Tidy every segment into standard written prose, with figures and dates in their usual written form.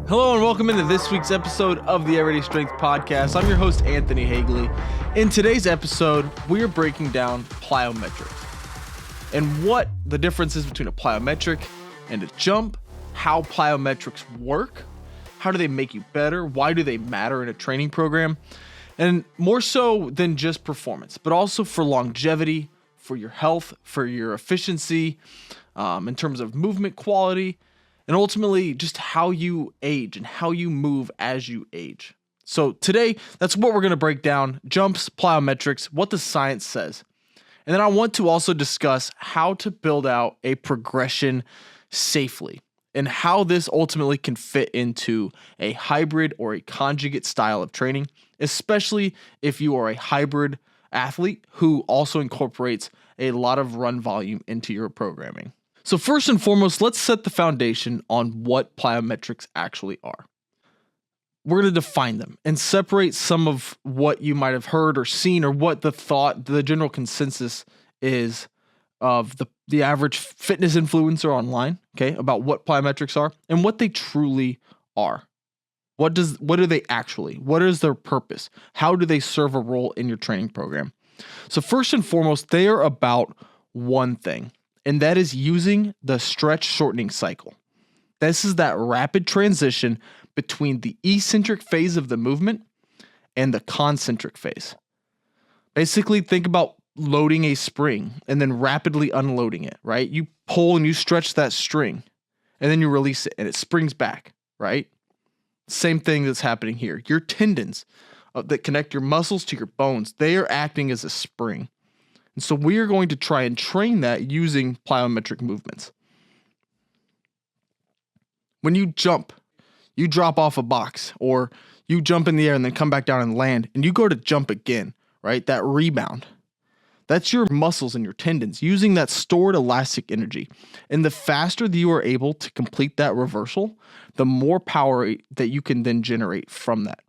Hello and welcome into this week's episode of the Everyday Strength Podcast. I'm your host, Anthony Hagley. In today's episode, we are breaking down plyometrics and what the difference is between a plyometric and a jump, how plyometrics work, how do they make you better, why do they matter in a training program, and more so than just performance, but also for longevity, for your health, for your efficiency, in terms of movement quality, and ultimately just how you age and how you move as you age. So today, that's what we're going to break down: jumps, plyometrics, what the science says. And then I want to also discuss how to build out a progression safely and how this ultimately can fit into a hybrid or a conjugate style of training, especially if you are a hybrid athlete who also incorporates a lot of run volume into your programming. So first and foremost, let's set the foundation on what plyometrics actually are. We're going to define them and separate some of what you might have heard or seen, or what the general consensus is of the average fitness influencer online, okay, about what plyometrics are and what they truly are. What are they actually? What is their purpose? How do they serve a role in your training program? So first and foremost, they are about one thing, and that is using the stretch-shortening cycle. This is that rapid transition between the eccentric phase of the movement and the concentric phase. Basically, think about loading a spring and then rapidly unloading it, right? You pull and you stretch that string, and then you release it, and it springs back, right? Same thing that's happening here. Your tendons that connect your muscles to your bones, they are acting as a spring. And so we are going to try and train that using plyometric movements. When you jump, you drop off a box, or you jump in the air and then come back down and land, and you go to jump again, right? That rebound. That's your muscles and your tendons using that stored elastic energy. And the faster that you are able to complete that reversal, the more power that you can then generate from that.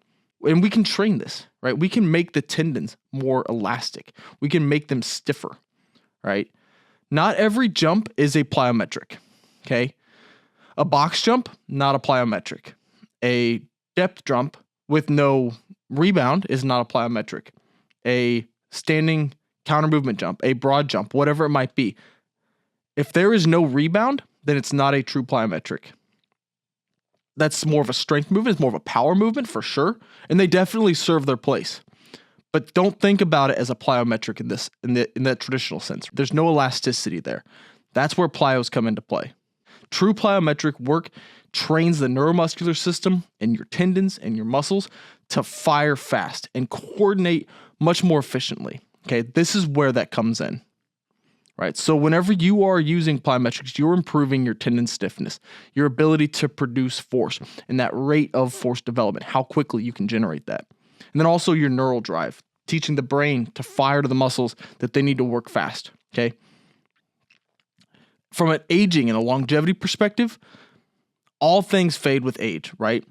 And we can train this, right? We can make the tendons more elastic. We can make them stiffer, right? Not every jump is a plyometric, okay? A box jump, not a plyometric. A depth jump with no rebound is not a plyometric. A standing counter movement jump, a broad jump, whatever it might be. If there is no rebound, then it's not a true plyometric. That's more of a strength movement. It's more of a power movement for sure. And they definitely serve their place. But don't think about it as a plyometric in that traditional sense. There's no elasticity there. That's where plyos come into play. True plyometric work trains the neuromuscular system and your tendons and your muscles to fire fast and coordinate much more efficiently. Okay, this is where that comes in. Right, so whenever you are using plyometrics, you're improving your tendon stiffness, your ability to produce force, and that rate of force development, how quickly you can generate that. And then also your neural drive, teaching the brain to fire to the muscles that they need to work fast, okay? From an aging and a longevity perspective, all things fade with age, right?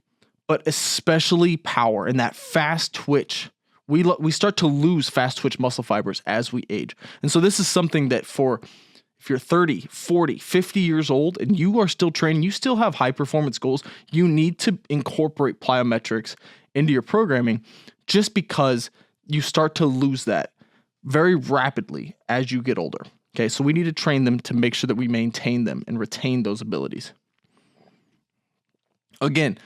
But especially power and that fast twitch. We start to lose fast twitch muscle fibers as we age. And so this is something that if you're 30, 40, 50 years old and you are still training, you still have high performance goals, you need to incorporate plyometrics into your programming, just because you start to lose that very rapidly as you get older. Okay, so we need to train them to make sure that we maintain them and retain those abilities. Again,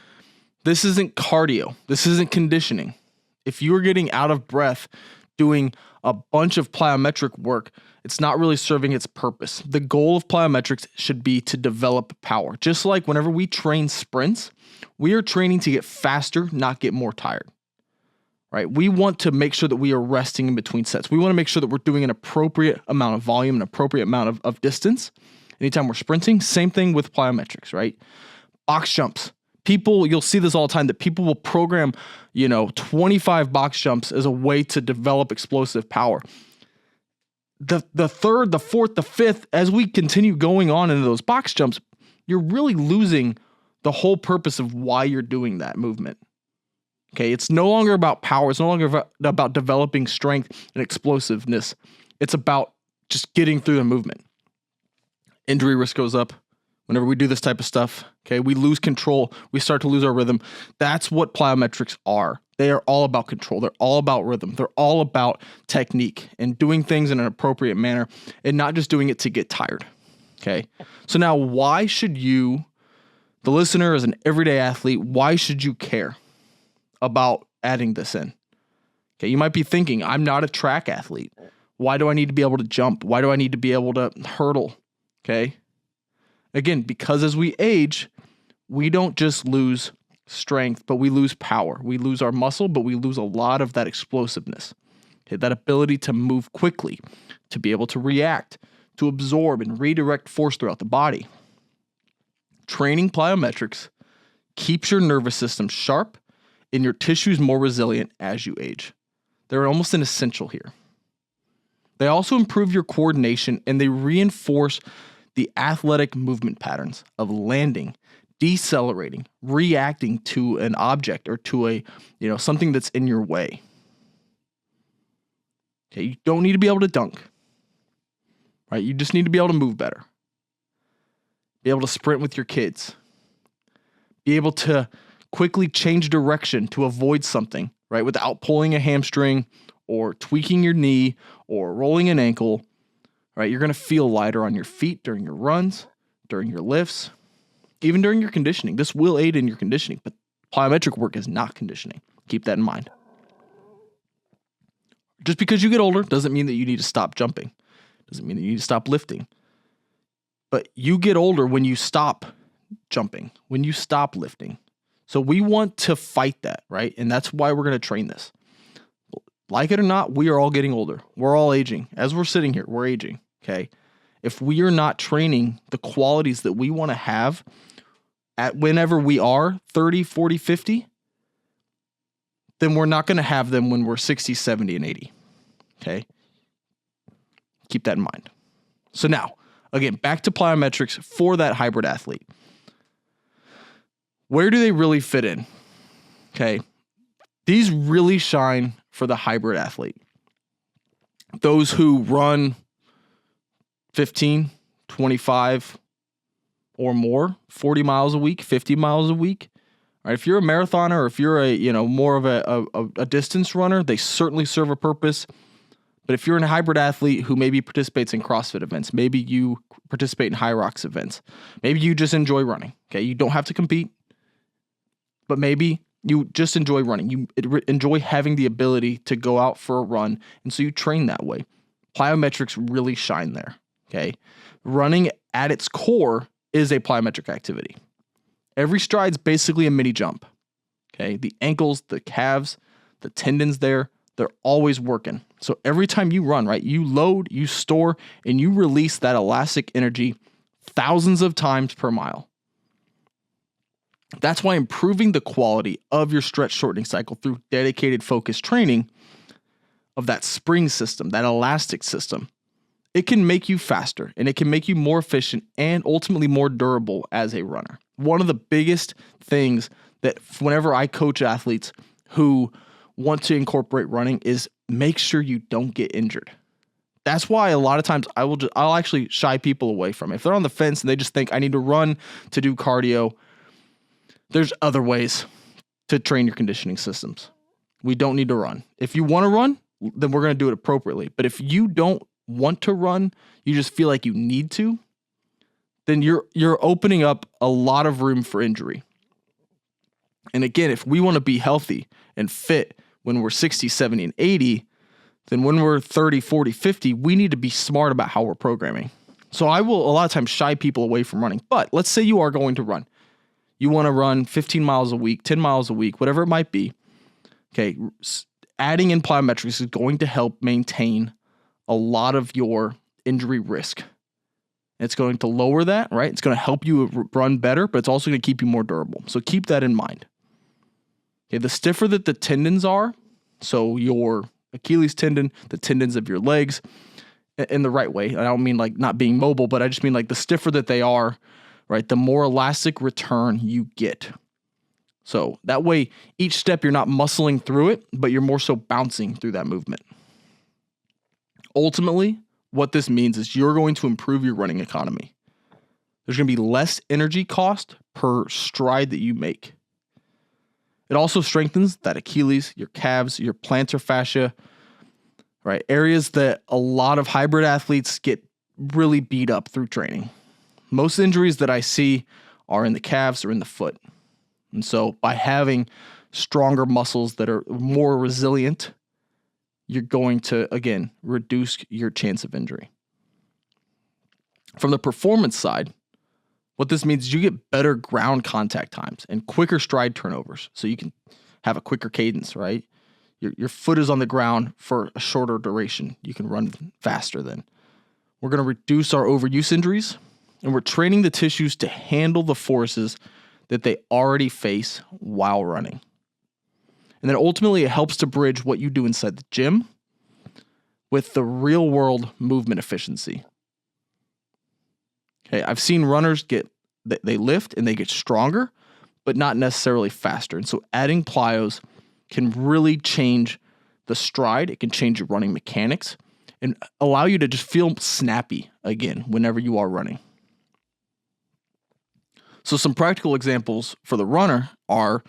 this isn't cardio. This isn't conditioning. If you're getting out of breath doing a bunch of plyometric work, it's not really serving its purpose. The goal of plyometrics should be to develop power. Just like whenever we train sprints, we are training to get faster, not get more tired. Right? We want to make sure that we are resting in between sets. We want to make sure that we're doing an appropriate amount of volume, an appropriate amount of distance anytime we're sprinting. Same thing with plyometrics, right? Box jumps. You'll see this all the time, that people will program, 25 box jumps as a way to develop explosive power. The third, the fourth, the fifth, as we continue going on into those box jumps, you're really losing the whole purpose of why you're doing that movement. Okay, it's no longer about power. It's no longer about developing strength and explosiveness. It's about just getting through the movement. Injury risk goes up. Whenever we do this type of stuff, okay, we lose control. We start to lose our rhythm. That's what plyometrics are. They are all about control. They're all about rhythm. They're all about technique and doing things in an appropriate manner and not just doing it to get tired. Okay. So now why should you, the listener, as an everyday athlete, why should you care about adding this in? Okay. You might be thinking, I'm not a track athlete. Why do I need to be able to jump? Why do I need to be able to hurdle? Okay. Again, because as we age, we don't just lose strength, but we lose power. We lose our muscle, but we lose a lot of that explosiveness. Okay, that ability to move quickly, to be able to react, to absorb and redirect force throughout the body. Training plyometrics keeps your nervous system sharp and your tissues more resilient as you age. They're almost an essential here. They also improve your coordination and they reinforce the athletic movement patterns of landing, decelerating, reacting to an object or to a, something that's in your way. Okay, you don't need to be able to dunk. Right? You just need to be able to move better. Be able to sprint with your kids. Be able to quickly change direction to avoid something, right? Without pulling a hamstring or tweaking your knee or rolling an ankle. Right, you're going to feel lighter on your feet during your runs, during your lifts, even during your conditioning. This will aid in your conditioning, but plyometric work is not conditioning. Keep that in mind. Just because you get older doesn't mean that you need to stop jumping. Doesn't mean that you need to stop lifting. But you get older when you stop jumping, when you stop lifting. So we want to fight that, right? And that's why we're going to train this. Like it or not, we are all getting older. We're all aging. As we're sitting here, we're aging, okay? If we are not training the qualities that we want to have at whenever we are 30, 40, 50, then we're not going to have them when we're 60, 70, and 80, okay? Keep that in mind. So now, again, back to plyometrics for that hybrid athlete. Where do they really fit in? Okay, these really shine for the hybrid athlete. Those who run 15, 25 or more, 40 miles a week, 50 miles a week. All right, if you're a marathoner or if you're more of a distance runner, they certainly serve a purpose. But if you're a hybrid athlete who maybe participates in CrossFit events, maybe you participate in High Rocks events, maybe you just enjoy running. Okay, you don't have to compete, but maybe you just enjoy running. You enjoy having the ability to go out for a run, and so you train that way. Plyometrics really shine there, okay? Running at its core is a plyometric activity. Every stride's basically a mini jump, okay? The ankles, the calves, the tendons there, they're always working. So every time you run, right, you load, you store, and you release that elastic energy thousands of times per mile. That's why improving the quality of your stretch shortening cycle through dedicated focused training of that spring system, that elastic system, it can make you faster and it can make you more efficient and ultimately more durable as a runner. One of the biggest things that whenever I coach athletes who want to incorporate running is make sure you don't get injured. That's why a lot of times I'll actually shy people away from it. If they're on the fence and they just think I need to run to do cardio, there's other ways to train your conditioning systems. We don't need to run. If you want to run, then we're going to do it appropriately. But if you don't want to run, you just feel like you need to, then you're opening up a lot of room for injury. And again, if we want to be healthy and fit when we're 60, 70, and 80, then when we're 30, 40, 50, we need to be smart about how we're programming. So I will a lot of times shy people away from running. But let's say you are going to run. You want to run 15 miles a week, 10 miles a week, whatever it might be. Okay, adding in plyometrics is going to help maintain a lot of your injury risk. It's going to lower that, right? It's going to help you run better, but it's also going to keep you more durable. So keep that in mind. Okay, the stiffer that the tendons are, so your Achilles tendon, the tendons of your legs, in the right way. I don't mean like not being mobile, but I just mean like the stiffer that they are, right, the more elastic return you get. So that way, each step you're not muscling through it, but you're more so bouncing through that movement. Ultimately, what this means is you're going to improve your running economy. There's going to be less energy cost per stride that you make. It also strengthens that Achilles, your calves, your plantar fascia, right? Areas that a lot of hybrid athletes get really beat up through training. Most injuries that I see are in the calves or in the foot. And so by having stronger muscles that are more resilient, you're going to, again, reduce your chance of injury. From the performance side, what this means is you get better ground contact times and quicker stride turnovers. So you can have a quicker cadence, right? Your foot is on the ground for a shorter duration. You can run faster then. We're going to reduce our overuse injuries, and we're training the tissues to handle the forces that they already face while running. And then ultimately, it helps to bridge what you do inside the gym with the real world movement efficiency. Okay, I've seen runners they lift and they get stronger, but not necessarily faster. And so adding plyos can really change the stride. It can change your running mechanics and allow you to just feel snappy again whenever you are running. So some practical examples for the runner are,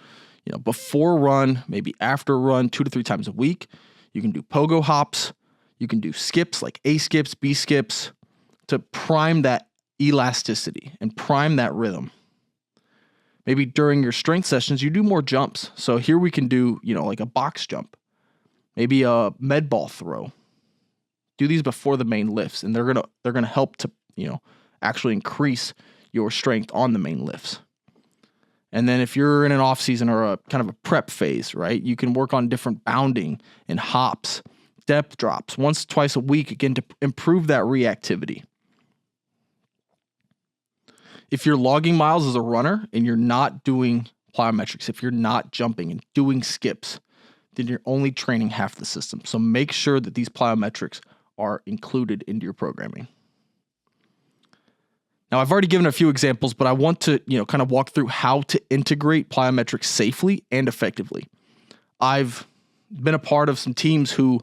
before run, maybe after run, 2 to 3 times a week. You can do pogo hops. You can do skips like A skips, B skips to prime that elasticity and prime that rhythm. Maybe during your strength sessions, you do more jumps. So here we can do, like a box jump, maybe a med ball throw. Do these before the main lifts, and they're gonna help to, actually increase your strength on the main lifts. And then if you're in an off season or a kind of a prep phase, right, you can work on different bounding and hops, depth drops once, twice a week, again, to improve that reactivity. If you're logging miles as a runner and you're not doing plyometrics, if you're not jumping and doing skips, then you're only training half the system. So make sure that these plyometrics are included into your programming. Now, I've already given a few examples, but I want to, kind of walk through how to integrate plyometrics safely and effectively. I've been a part of some teams who,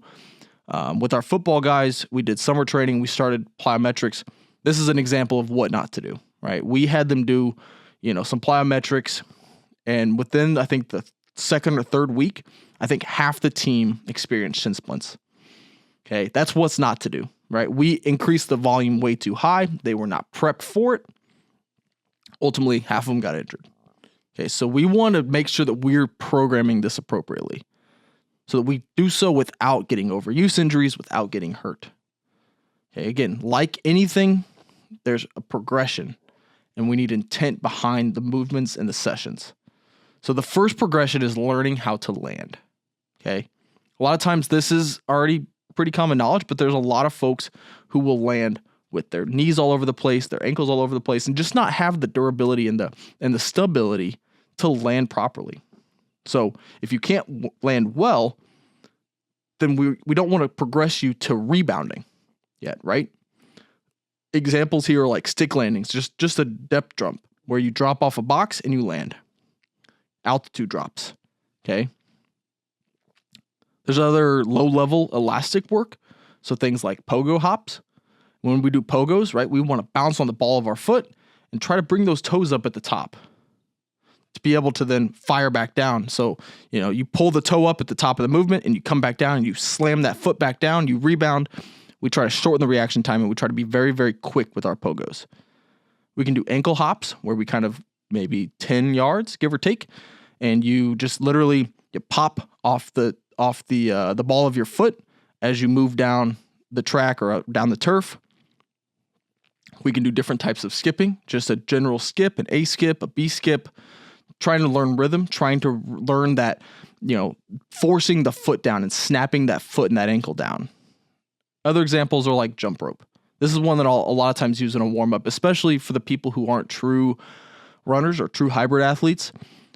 with our football guys, we did summer training, we started plyometrics. This is an example of what not to do, right? We had them do, some plyometrics, and within, I think, the second or third week, I think half the team experienced shin splints. Okay, that's what's not to do, right? We increased the volume way too high. They were not prepped for it. Ultimately, half of them got injured. Okay, so we want to make sure that we're programming this appropriately so that we do so without getting overuse injuries, without getting hurt. Okay, again, like anything, there's a progression, and we need intent behind the movements and the sessions. So the first progression is learning how to land. Okay, a lot of times this is already pretty common knowledge, but there's a lot of folks who will land with their knees all over the place, their ankles all over the place, and just not have the durability and the stability to land properly. So if you can't land well, then we don't want to progress you to rebounding yet, right? Examples here are like stick landings, just a depth jump where you drop off a box and you land. Altitude drops, okay? There's other low-level elastic work, so things like pogo hops. When we do pogos, right, we want to bounce on the ball of our foot and try to bring those toes up at the top to be able to then fire back down. So, you pull the toe up at the top of the movement and you come back down and you slam that foot back down, you rebound. We try to shorten the reaction time and we try to be very, very quick with our pogos. We can do ankle hops where we kind of maybe 10 yards, give or take, and you just literally you pop off the ball of your foot as you move down the track or down the turf. We can do different types of skipping, just a general skip, an A skip, a B skip, trying to learn rhythm, trying to learn that, forcing the foot down and snapping that foot and that ankle down. Other examples are like jump rope. This is one that I'll a lot of times use in a warm-up, especially for the people who aren't true runners or true hybrid athletes.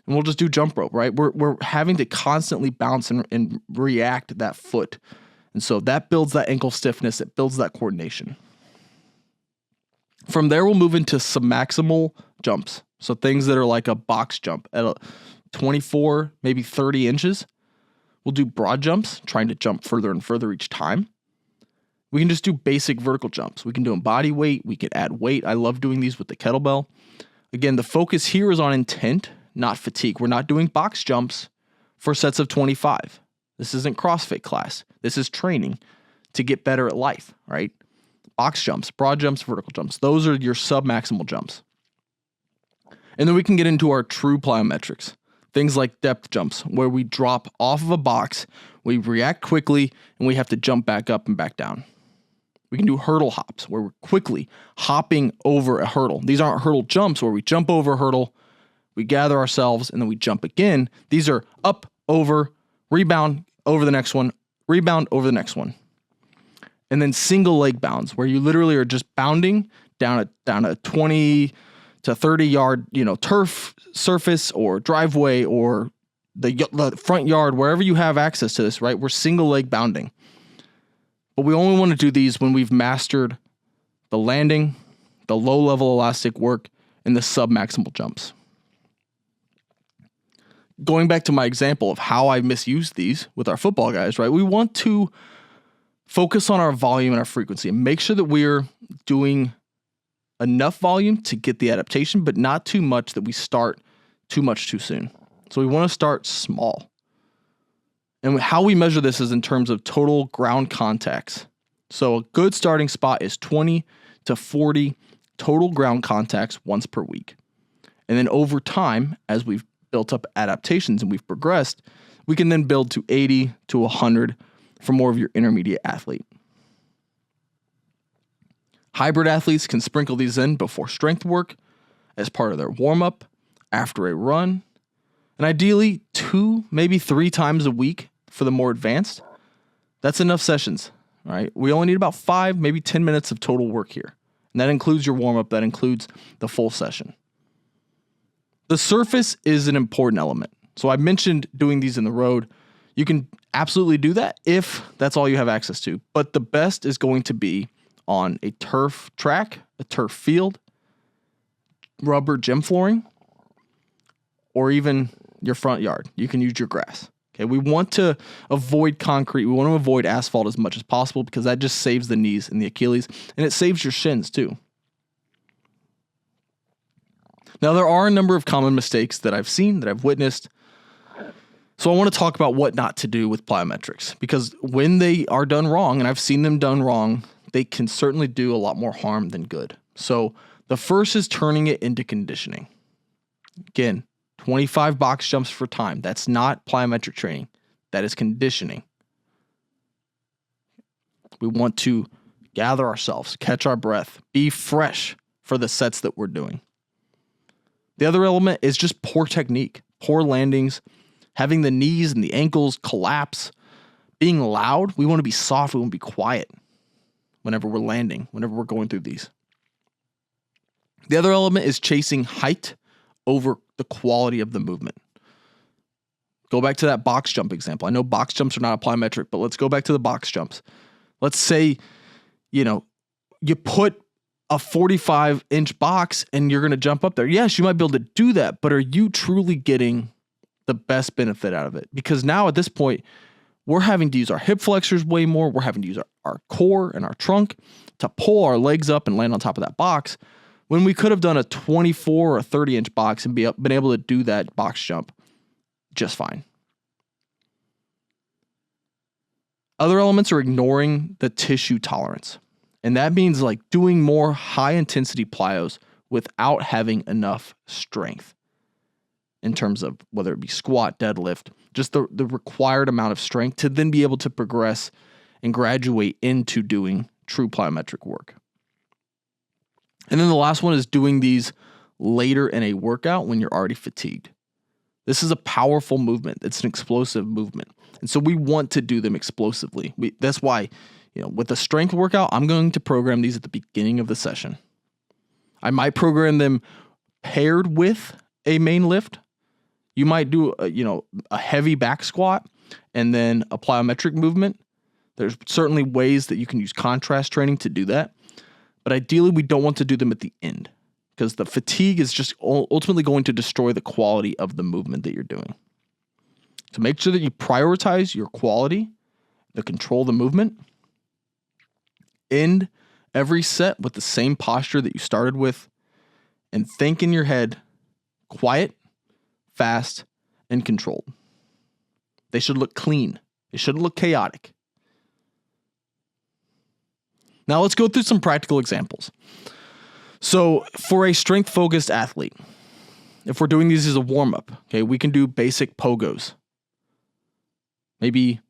And we'll just do jump rope, right? We're having to constantly bounce and react that foot. And so that builds that ankle stiffness. It builds that coordination. From there, we'll move into submaximal jumps. So things that are like a box jump at 24, maybe 30 inches. We'll do broad jumps, trying to jump further and further each time. We can just do basic vertical jumps. We can do them body weight. We can add weight. I love doing these with the kettlebell. Again, the focus here is on intent, not fatigue. We're not doing box jumps for sets of 25. This isn't CrossFit class. This is training to get better at life, right? Box jumps, broad jumps, vertical jumps. Those are your submaximal jumps. And then we can get into our true plyometrics. Things like depth jumps, where we drop off of a box, we react quickly, and we have to jump back up and back down. We can do hurdle hops, where we're quickly hopping over a hurdle. These aren't hurdle jumps where we jump over a hurdle, we gather ourselves, and then we jump again. These are up, over, rebound, over the next one, rebound, over the next one. And then single leg bounds, where you literally are just bounding down a 20 to 30 yard, turf surface or driveway or the front yard, wherever you have access to this, right? We're single leg bounding. But we only want to do these when we've mastered the landing, the low level elastic work, and the submaximal jumps. Going back to my example of how I misused these with our football guys, right? We want to focus on our volume and our frequency and make sure that we're doing enough volume to get the adaptation, but not too much that we start too much too soon. So we want to start small. And how we measure this is in terms of total ground contacts. So a good starting spot is 20 to 40 total ground contacts once per week. And then over time, as we've built up adaptations and we've progressed, we can then build to 80 to 100 for more of your intermediate athlete. Hybrid athletes can sprinkle these in before strength work, as part of their warm-up, after a run, and ideally 2, maybe 3 times a week for the more advanced. That's enough sessions, right? We only need about 5, maybe 10 minutes of total work here. And that includes your warm-up, that includes the full session. The surface is an important element. So I mentioned doing these in the road. You can absolutely do that if that's all you have access to. But the best is going to be on a turf track, a turf field, rubber gym flooring, or even your front yard. You can use your grass. Okay, we want to avoid concrete. We want to avoid asphalt as much as possible because that just saves the knees and the Achilles, and it saves your shins too. Now, there are a number of common mistakes that I've seen, that I've witnessed. So I want to talk about what not to do with plyometrics, because when they are done wrong, and I've seen them done wrong, they can certainly do a lot more harm than good. So the first is turning it into conditioning. Again, 25 box jumps for time. That's not plyometric training. That is conditioning. We want to gather ourselves, catch our breath, be fresh for the sets that we're doing. The other element is just poor technique, poor landings, having the knees and the ankles collapse, being loud. We want to be soft. We want to be quiet whenever we're landing, whenever we're going through these. The other element is chasing height over the quality of the movement. Go back to that box jump example. I know box jumps are not a plyometric, but let's go back to the box jumps. Let's say, you put a 45-inch box and you're going to jump up there. Yes, you might be able to do that, but are you truly getting the best benefit out of it? Because now at this point, we're having to use our hip flexors way more. We're having to use our core and our trunk to pull our legs up and land on top of that box, when we could have done a 24 or 30-inch box and been able to do that box jump just fine. Other elements are ignoring the tissue tolerance. And that means like doing more high-intensity plyos without having enough strength in terms of whether it be squat, deadlift, just the required amount of strength to then be able to progress and graduate into doing true plyometric work. And then the last one is doing these later in a workout when you're already fatigued. This is a powerful movement. It's an explosive movement. And so we want to do them explosively. That's why, with a strength workout, I'm going to program these at the beginning of the session. I might program them paired with a main lift. You might do a heavy back squat and then a plyometric movement. There's certainly ways that you can use contrast training to do that. But ideally, we don't want to do them at the end because the fatigue is just ultimately going to destroy the quality of the movement that you're doing. So make sure that you prioritize your quality, the control of the movement, end every set with the same posture that you started with, and think in your head, quiet, fast, and controlled. They should look clean. They shouldn't look chaotic. Now let's go through some practical examples. So for a strength-focused athlete, if we're doing these as a warm-up, okay, we can do basic pogos. Maybe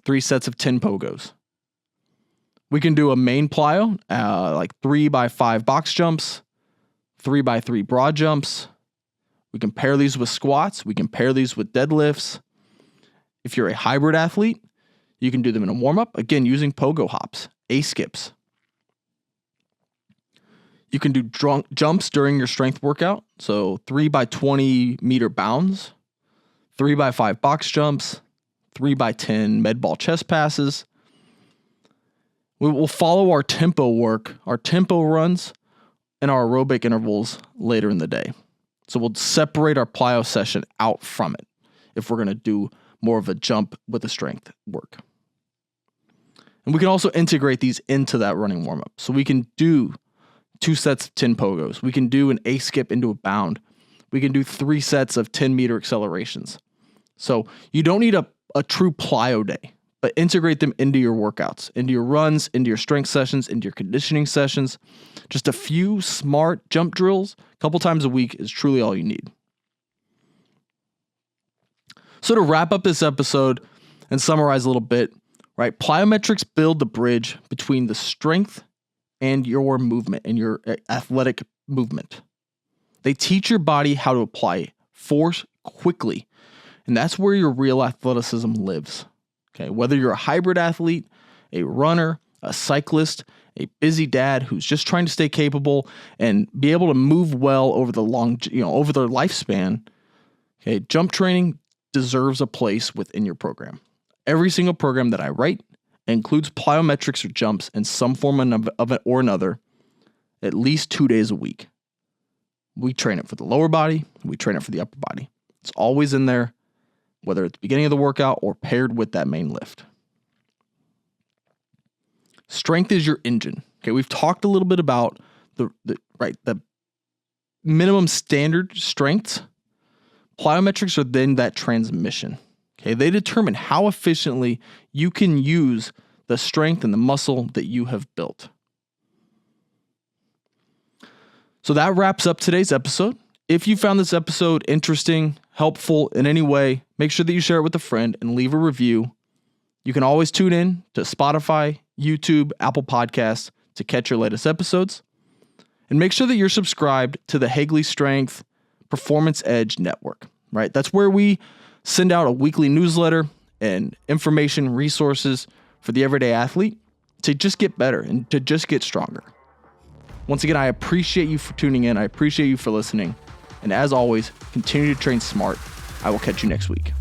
3 sets of 10 pogos. We can do a main plyo, like 3x5 box jumps, 3x3 broad jumps. We can pair these with squats. We can pair these with deadlifts. If you're a hybrid athlete, you can do them in a warm-up, again, using pogo hops, A-skips. You can do jumps during your strength workout. So 3x20 meter bounds, 3x5 box jumps, 3x10 med ball chest passes. We will follow our tempo work, our tempo runs, and our aerobic intervals later in the day. So we'll separate our plyo session out from it if we're going to do more of a jump with the strength work. And we can also integrate these into that running warm-up. So we can do 2 sets of 10 pogos. We can do an A-skip into a bound. We can do 3 sets of 10-meter accelerations. So you don't need a true plyo day, but integrate them into your workouts, into your runs, into your strength sessions, into your conditioning sessions. Just a few smart jump drills a couple times a week is truly all you need. So to wrap up this episode and summarize a little bit, right? Plyometrics build the bridge between the strength and your movement and your athletic movement. They teach your body how to apply force quickly, and that's where your real athleticism lives. Okay, whether you're a hybrid athlete, a runner, a cyclist, a busy dad who's just trying to stay capable and be able to move well over the over their lifespan, okay, jump training deserves a place within your program. Every single program that I write includes plyometrics or jumps in some form of it or another, at least 2 days a week. We train it for the lower body, we train it for the upper body. It's always in there, whether at the beginning of the workout or paired with that main lift. Strength is your engine. Okay, we've talked a little bit about the minimum standard strengths. Plyometrics are then that transmission. Okay, they determine how efficiently you can use the strength and the muscle that you have built. So that wraps up today's episode. If you found this episode interesting, helpful in any way, make sure that you share it with a friend and leave a review. You can always tune in to Spotify, YouTube, Apple Podcasts to catch your latest episodes. And make sure that you're subscribed to the Hagley Strength Performance Edge Network, right? That's where we send out a weekly newsletter and information resources for the everyday athlete to just get better and to just get stronger. Once again, I appreciate you for tuning in. I appreciate you for listening. And as always, continue to train smart. I will catch you next week.